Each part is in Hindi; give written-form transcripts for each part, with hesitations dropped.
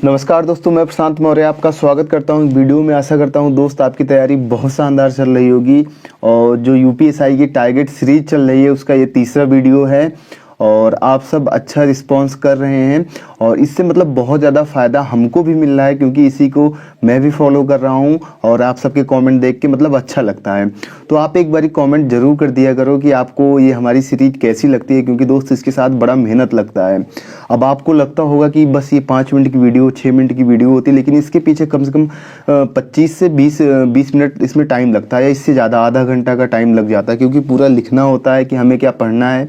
नमस्कार दोस्तों, मैं प्रशांत मौर्य आपका स्वागत करता हूं वीडियो में। आशा करता हूं दोस्त आपकी तैयारी बहुत शानदार चल रही होगी। और जो यूपीएसआई की टारगेट सीरीज चल रही है उसका ये तीसरा वीडियो है और आप सब अच्छा रिस्पांस कर रहे हैं और इससे मतलब बहुत ज़्यादा फ़ायदा हमको भी मिल रहा है, क्योंकि इसी को मैं भी फॉलो कर रहा हूं और आप सबके कमेंट देख के मतलब अच्छा लगता है। तो आप एक बारी कमेंट ज़रूर कर दिया करो कि आपको ये हमारी सीरीज कैसी लगती है, क्योंकि दोस्त इसके साथ बड़ा मेहनत लगता है। अब आपको लगता होगा कि बस ये 5 मिनट की वीडियो 6 मिनट की वीडियो होती है, लेकिन इसके पीछे कम से कम 25 से 20 मिनट इसमें टाइम लगता है, या इससे ज़्यादा आधा घंटा का टाइम लग जाता है, क्योंकि पूरा लिखना होता है कि हमें क्या पढ़ना है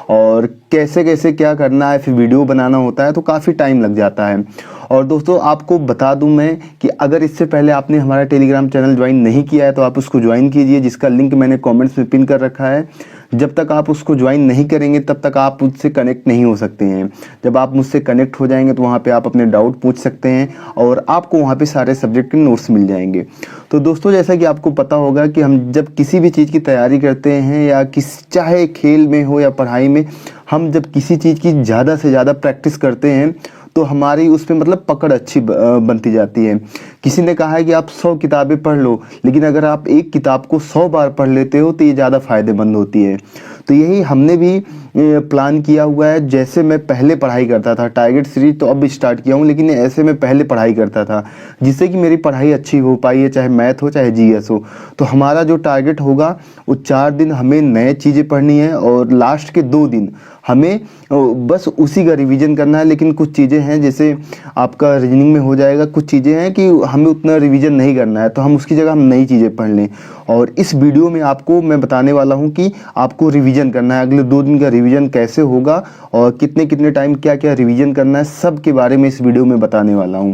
और कैसे कैसे क्या करना है, फिर वीडियो बनाना होता है, तो काफ़ी टाइम लग जाता है। और दोस्तों आपको बता दूं मैं कि अगर इससे पहले आपने हमारा टेलीग्राम चैनल ज्वाइन नहीं किया है तो आप उसको ज्वाइन कीजिए, जिसका लिंक मैंने कमेंट्स में पिन कर रखा है। जब तक आप उसको ज्वाइन नहीं करेंगे तब तक आप मुझसे कनेक्ट नहीं हो सकते हैं। जब आप मुझसे कनेक्ट हो जाएंगे तो वहाँ पे आप अपने डाउट पूछ सकते हैं और आपको वहाँ पे सारे सब्जेक्ट के नोट्स मिल जाएंगे। तो दोस्तों जैसा कि आपको पता होगा कि हम जब किसी भी चीज़ की तैयारी करते हैं, या चाहे खेल में हो या पढ़ाई में, हम जब किसी चीज़ की ज़्यादा से ज़्यादा प्रैक्टिस करते हैं तो हमारी उस पर मतलब पकड़ अच्छी बनती जाती है। किसी ने कहा है कि आप 100 किताबें पढ़ लो, लेकिन अगर आप एक किताब को 100 बार पढ़ लेते हो तो ये ज़्यादा फ़ायदेमंद होती है। तो यही हमने भी प्लान किया हुआ है। जैसे मैं पहले पढ़ाई करता था, टारगेट सीरीज तो अब स्टार्ट किया हूँ, लेकिन ऐसे मैं पहले पढ़ाई करता था जिससे कि मेरी पढ़ाई अच्छी हो पाई है, चाहे मैथ हो चाहे जीएस हो। तो हमारा जो टारगेट होगा वो 4 दिन हमें नए चीज़ें पढ़नी है और लास्ट के 2 दिन हमें बस उसी का रिवीजन करना है। लेकिन कुछ चीज़ें हैं, जैसे आपका रीजनिंग में हो जाएगा, कुछ चीज़ें हैं कि हमें उतना रिवीजन नहीं करना है, तो हम उसकी जगह हम नई चीज़ें पढ़ लें। और इस वीडियो में आपको मैं बताने वाला हूं कि आपको रिवीजन करना है। अगले 2 दिन का रिवीजन कैसे होगा और कितने कितने टाइम क्या क्या रिवीजन करना है, सब के बारे में इस वीडियो में बताने वाला हूं।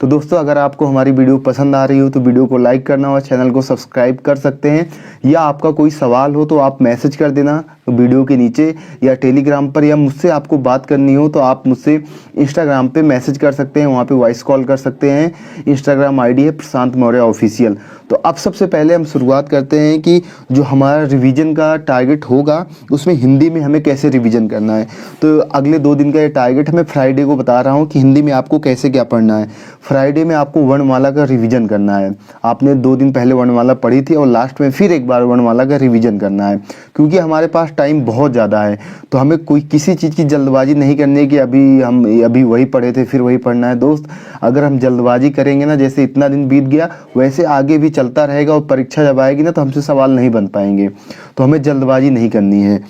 तो दोस्तों अगर आपको हमारी वीडियो पसंद आ रही हो तो वीडियो को लाइक करना और चैनल को सब्सक्राइब कर सकते हैं। या आपका कोई सवाल हो तो आप मैसेज कर देना वीडियो के नीचे, या टेलीग्राम पर, या मुझसे आपको बात करनी हो तो आप मुझसे इंस्टाग्राम पे मैसेज कर सकते हैं, वहाँ पे वॉइस कॉल कर सकते हैं। इंस्टाग्राम आईडी है प्रशांत मौर्य ऑफिशियल। तो अब सबसे पहले हम शुरुआत करते हैं कि जो हमारा रिवीजन का टारगेट होगा उसमें हिंदी में हमें कैसे रिवीजन करना है। तो अगले 2 दिन का ये टारगेट मैं फ्राइडे को बता रहा हूँ कि हिंदी में आपको कैसे क्या पढ़ना है। फ्राइडे में आपको वर्णमाला का रिवीजन करना है। आपने 2 दिन पहले वर्णमाला पढ़ी थी और लास्ट में फिर एक बार वर्णमाला का रिवीजन करना है, क्योंकि हमारे पास टाइम बहुत ज़्यादा है। तो हमें कोई किसी चीज़ की जल्दबाजी नहीं करनी है कि अभी वही पढ़े थे फिर वही पढ़ना है। दोस्त अगर हम जल्दबाजी करेंगे ना, जैसे इतना दिन बीत गया वैसे आगे भी चलता रहेगा, और परीक्षा जब आएगी ना तो हमसे सवाल नहीं बन पाएंगे। तो हमें जल्दबाजी नहीं करनी है।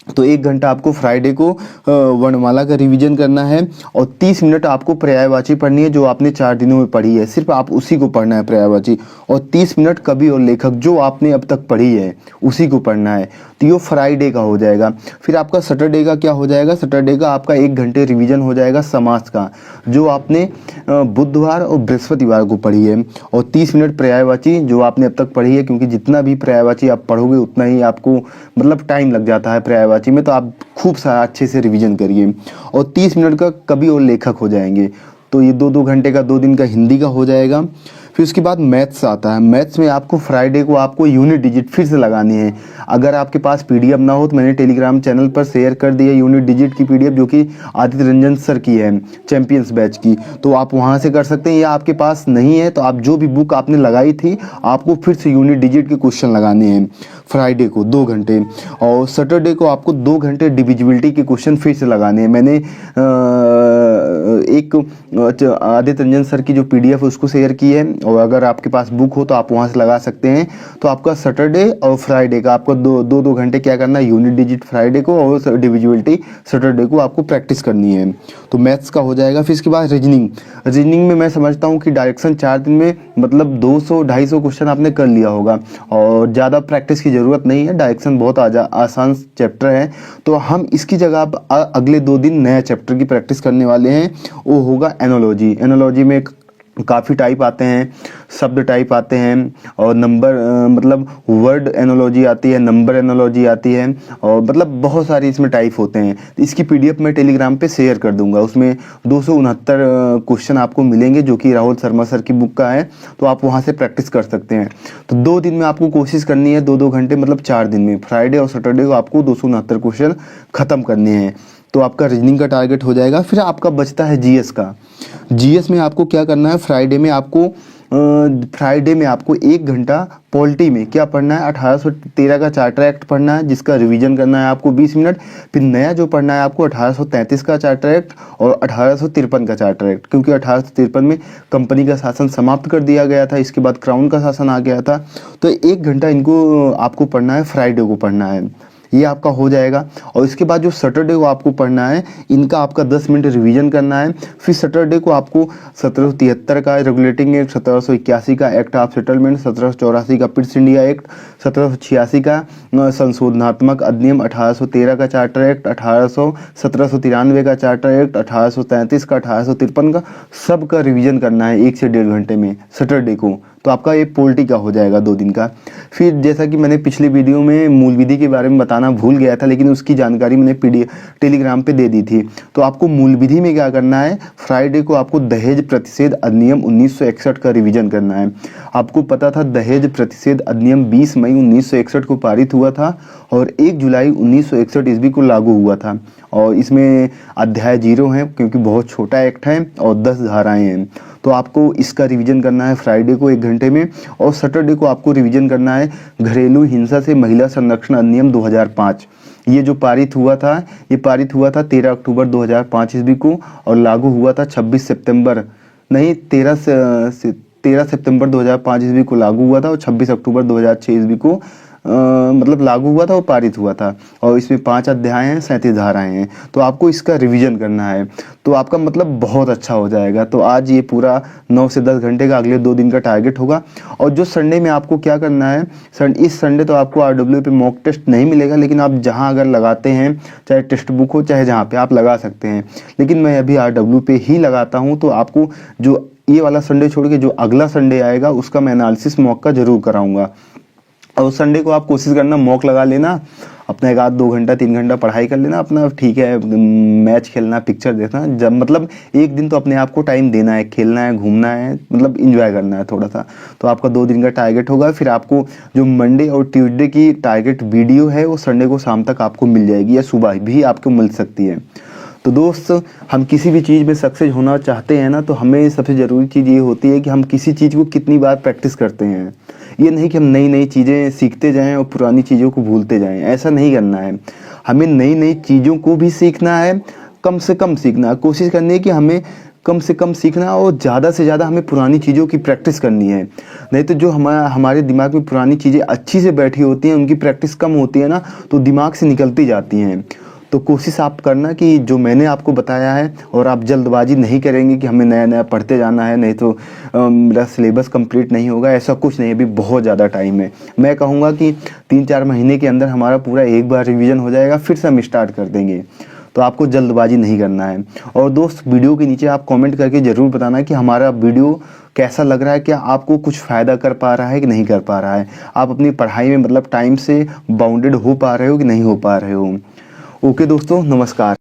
तो 1 घंटा आपको फ्राइडे को वर्णमाला का रिवीजन करना है और 30 मिनट आपको पर्यायवाची पढ़नी है, जो आपने 4 दिनों में पढ़ी है, सिर्फ आप उसी को पढ़ना है पर्यायवाची। और 30 मिनट कवि और लेखक जो आपने अब तक पढ़ी है उसी को पढ़ना है। तो ये फ्राइडे का हो जाएगा। फिर आपका सैटरडे का क्या हो जाएगा? सैटरडे का आपका 1 घंटे रिवीजन हो जाएगा समास का, जो आपने बुधवार और बृहस्पतिवार को पढ़ी है। और 30 मिनट पर्यायवाची जो आपने अब तक पढ़ी है, क्योंकि जितना भी पर्यायवाची आप पढ़ोगे उतना ही आपको मतलब टाइम लग जाता है पर्यायवाची में, तो आप खूब सारा अच्छे से रिवीजन करिए। और 30 मिनट का कवि और लेखक हो जाएंगे। तो ये 2-2 घंटे का 2 दिन का हिंदी का हो जाएगा। फिर उसके बाद मैथ्स आता है। मैथ्स में आपको फ्राइडे को आपको यूनिट डिजिट फिर से लगानी है। अगर आपके पास पीडीएफ ना हो तो मैंने टेलीग्राम चैनल पर शेयर कर दी है यूनिट डिजिट की पीडीएफ, जो कि आदित्य रंजन सर की है, चैंपियंस बैच की। तो आप वहाँ से कर सकते हैं, या आपके पास नहीं है तो आप जो भी बुक आपने लगाई थी आपको फिर से यूनिट डिजिट के क्वेश्चन लगाने हैं फ्राइडे को 2 घंटे। और सैटरडे को आपको 2 घंटे डिविजिबिलिटी के क्वेश्चन फिर से लगाने हैं। मैंने एक आदित्य रंजन सर की जो पीडीएफ उसको शेयर की है, और अगर आपके पास बुक हो तो आप वहाँ से लगा सकते हैं। तो आपका सैटरडे और फ्राइडे का आपको 2-2 घंटे क्या करना है, यूनिट डिजिट फ्राइडे को और डिविजिबिलिटी सैटरडे को आपको प्रैक्टिस करनी है। तो मैथ्स का हो जाएगा। फिर इसके बाद रीजनिंग में मैं समझता हूँ कि डायरेक्शन 4 दिन में मतलब 200-250 क्वेश्चन आपने कर लिया होगा, और ज़्यादा प्रैक्टिस की ज़रूरत नहीं है। डायरेक्शन बहुत आसान चैप्टर है। तो हम इसकी जगह अगले 2 दिन नया चैप्टर की प्रैक्टिस करने वाले हैं, वो होगा एनोलॉजी। एनोलॉजी में काफ़ी टाइप आते हैं, शब्द टाइप आते हैं, और नंबर मतलब वर्ड एनोलॉजी आती है, नंबर एनोलॉजी आती है, और मतलब बहुत सारी इसमें टाइप होते हैं। इसकी पीडीएफ मैं टेलीग्राम पे शेयर कर दूंगा। उसमें 269 क्वेश्चन आपको मिलेंगे, जो कि राहुल शर्मा सर की बुक का है। तो आप वहाँ से प्रैक्टिस कर सकते हैं। तो 2 दिन में आपको कोशिश करनी है, 2-2 घंटे मतलब 4 दिन में, फ्राइडे और सैटरडे को आपको 269 क्वेश्चन ख़त्म करने हैं। तो आपका रीजनिंग का टारगेट हो जाएगा। फिर आपका बचता है जीएस का। जीएस में आपको क्या करना है, फ्राइडे में आपको 1 घंटा पॉलिटी में क्या पढ़ना है, 1813 का चार्टर एक्ट पढ़ना है, जिसका रिवीजन करना है आपको 20 मिनट। फिर नया जो पढ़ना है आपको 1833 का चार्टर एक्ट और 1853 का चार्टर एक्ट, क्योंकि 1853 में कंपनी का शासन समाप्त कर दिया गया था, इसके बाद क्राउन का शासन आ गया था। तो 1 घंटा इनको आपको पढ़ना है, फ्राइडे को पढ़ना है, ये आपका हो जाएगा। और इसके बाद जो सैटरडे को आपको पढ़ना है, इनका आपका 10 मिनट रिवीजन करना है। फिर सैटरडे को आपको 1773 का रेगुलेटिंग एक्ट, 1781 का एक्ट ऑफ सेटलमेंट, 1784 का पिट्स इंडिया एक्ट, 1786 का संशोधनात्मक अधिनियम, 1813 का चार्टर एक्ट, 1793 का चार्टर एक्ट, 1833 का, 1853 का, सब का रिवीजन करना है 1 से 1.5 घंटे में सैटरडे को। तो आपका ये पॉलिटी का हो जाएगा 2 दिन का। फिर जैसा कि मैंने पिछले वीडियो में मूल विधि के बारे में बताना भूल गया था, लेकिन उसकी जानकारी मैंने टेलीग्राम पे दे दी थी। तो आपको मूल विधि में क्या करना है, फ्राइडे को आपको दहेज प्रतिषेध अधिनियम 1961 का रिवीजन करना है। आपको पता था दहेज प्रतिषेध अधिनियम 20 मई 1961 को पारित हुआ था और 1 जुलाई 1961 ईस्वी को लागू हुआ था। और इसमें अध्याय 0 है, क्योंकि बहुत छोटा एक्ट है और 10 धाराएं हैं। तो आपको इसका रिवीजन करना है फ्राइडे को 1 घंटे में। और सैटरडे को आपको रिवीजन करना है घरेलू हिंसा से महिला संरक्षण अधिनियम 2005। ये जो पारित हुआ था, ये पारित हुआ था 13 अक्टूबर 2005 ईस्वी को और लागू हुआ था 13 सितंबर 2005 ईस्वी को लागू हुआ था और 26 अक्टूबर 2006 ईस्वी को मतलब लागू हुआ था और पारित हुआ था। और इसमें 5 अध्याय हैं, 37 धाराएं हैं। तो आपको इसका रिवीजन करना है, तो आपका मतलब बहुत अच्छा हो जाएगा। तो आज ये पूरा 9 से 10 घंटे का अगले 2 दिन का टारगेट होगा। और जो संडे में आपको क्या करना है, इस संडे तो आपको RW पे मॉक टेस्ट नहीं मिलेगा, लेकिन आप जहाँ अगर लगाते हैं, चाहे टेक्स्ट बुक हो चाहे जहाँ पे आप लगा सकते हैं, लेकिन मैं अभी RW पे ही लगाता हूँ। तो आपको जो ये वाला संडे छोड़ के जो अगला संडे आएगा उसका मैं एनालिसिस मॉक का जरूर कराऊंगा। और उस संडे को आप कोशिश करना मॉक लगा लेना, अपना 1-2 घंटा 3 घंटा पढ़ाई कर लेना अपना, ठीक है, मैच खेलना, पिक्चर देखना, जब मतलब एक दिन तो अपने आप को टाइम देना है, खेलना है, घूमना है, मतलब इंजॉय करना है थोड़ा सा। तो आपका 2 दिन का टारगेट होगा। फिर आपको जो मंडे और ट्यूसडे की टारगेट वीडियो है वो संडे को शाम तक आपको मिल जाएगी या सुबह भी आपको मिल सकती है। तो दोस्त, हम किसी भी चीज़ में सक्सेस होना चाहते हैं ना, तो हमें सबसे ज़रूरी चीज़ ये होती है कि हम किसी चीज़ को कितनी बार प्रैक्टिस करते हैं। ये नहीं कि हम नई नई चीज़ें सीखते जाएं और पुरानी चीज़ों को भूलते जाएं, ऐसा नहीं करना है। हमें नई नई चीज़ों को भी सीखना है, कम से कम सीखना है। कोशिश करनी है कि हमें कम से कम सीखना और ज़्यादा से ज़्यादा हमें पुरानी चीज़ों की प्रैक्टिस करनी है। नहीं तो जो हमारे दिमाग में पुरानी चीज़ें अच्छी से बैठी होती हैं, उनकी प्रैक्टिस कम होती है ना, तो दिमाग से निकलती जाती हैं। तो कोशिश आप करना कि जो मैंने आपको बताया है, और आप जल्दबाजी नहीं करेंगे कि हमें नया नया पढ़ते जाना है, नहीं तो मेरा सिलेबस कंप्लीट नहीं होगा। ऐसा कुछ नहीं, अभी बहुत ज़्यादा टाइम है। मैं कहूँगा कि 3-4 महीने के अंदर हमारा पूरा एक बार रिवीजन हो जाएगा, फिर से हम स्टार्ट कर देंगे। तो आपको जल्दबाजी नहीं करना है। और दोस्त, वीडियो के नीचे आप कमेंट करके ज़रूर बताना कि हमारा वीडियो कैसा लग रहा है, क्या आपको कुछ फ़ायदा कर पा रहा है कि नहीं कर पा रहा है, आप अपनी पढ़ाई में मतलब टाइम से बाउंडेड हो पा रहे हो कि नहीं हो पा रहे हो। ओके दोस्तों, नमस्कार।